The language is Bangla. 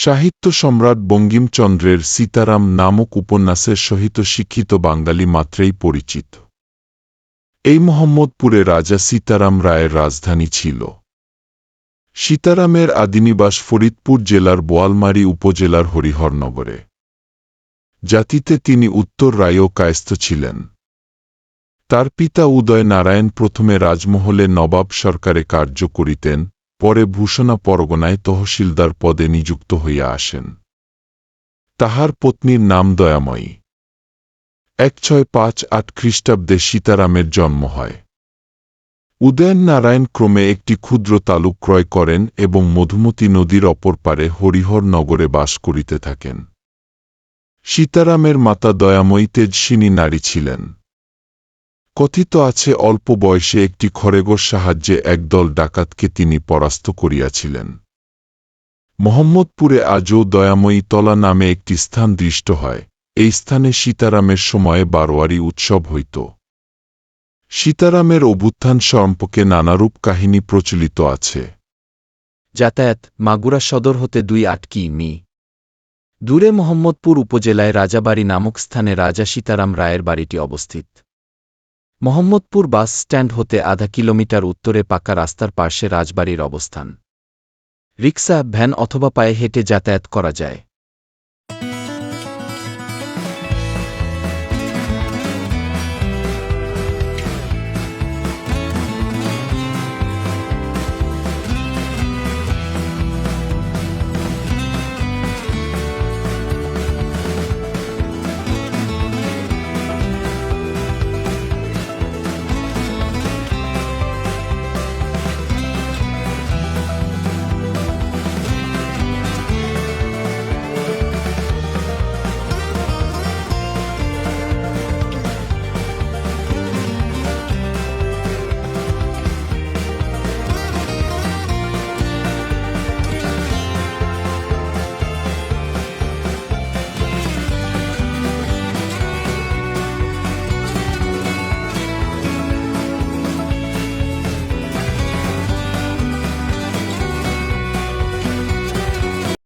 সাহিত্য সম্রাট বঙ্কিমচন্দ্রের সীতারাম নামক উপন্যাসের সহিত শিক্ষিত বাঙালি মাত্রেই পরিচিত। এই মোহাম্মদপুরে রাজা সীতারাম রায়ের রাজধানী ছিল। সীতারামের আদিনিবাস ফরিদপুর জেলার বোয়ালমারী উপজেলার হরিহরনগরে। জাতিতে তিনি উত্তর রায় ও কায়স্থ ছিলেন। তার পিতা উদয় নারায়ণ প্রথমে রাজমহলে নবাব সরকারে কার্য করিতেন, পরে ভূষণা পরগনায় তহসিলদার পদে নিযুক্ত হইয়া আসেন। তাহার পত্নীর নাম দয়াময়ী। 1658 খ্রিস্টাব্দে সীতারামের জন্ম হয়। উদয়ন নারায়ণ ক্রমে একটি ক্ষুদ্র তালুক ক্রয় করেন এবং মধুমতী নদীর অপর পারে হরিহরনগরে বাস করিতে থাকেন। সীতারামের মাতা দয়াময়ী তেজস্বিনী নারী ছিলেন। কথিত আছে অল্প বয়সে একটি খড়েগোর সাহায্যে একদল ডাকাতকে তিনি পরাস্ত করিয়াছিলেন। মোহাম্মদপুরে আজও দয়াময়ী তলা নামে একটি স্থান দৃষ্ট হয়। এই স্থানে সীতারামের সময়ে বারোয়ারি উৎসব হইত। সীতারামের অভ্যুত্থান সম্পর্কে নানারূপ কাহিনী প্রচলিত আছে। যাতায়াত মাগুরা সদর হতে 2-8 কিমি দূরে মোহাম্মদপুর উপজেলায় রাজাবাড়ি নামক স্থানে রাজা সীতারাম রায়ের বাড়িটি অবস্থিত। মোহাম্মদপুর বাস স্ট্যান্ড হতে আধা কিলোমিটার উত্তরে পাকা রাস্তার পার্শ্বে রাজবাড়ির অবস্থান। রিক্সা, ভ্যান অথবা পায়ে হেঁটে যাতায়াত করা যায়।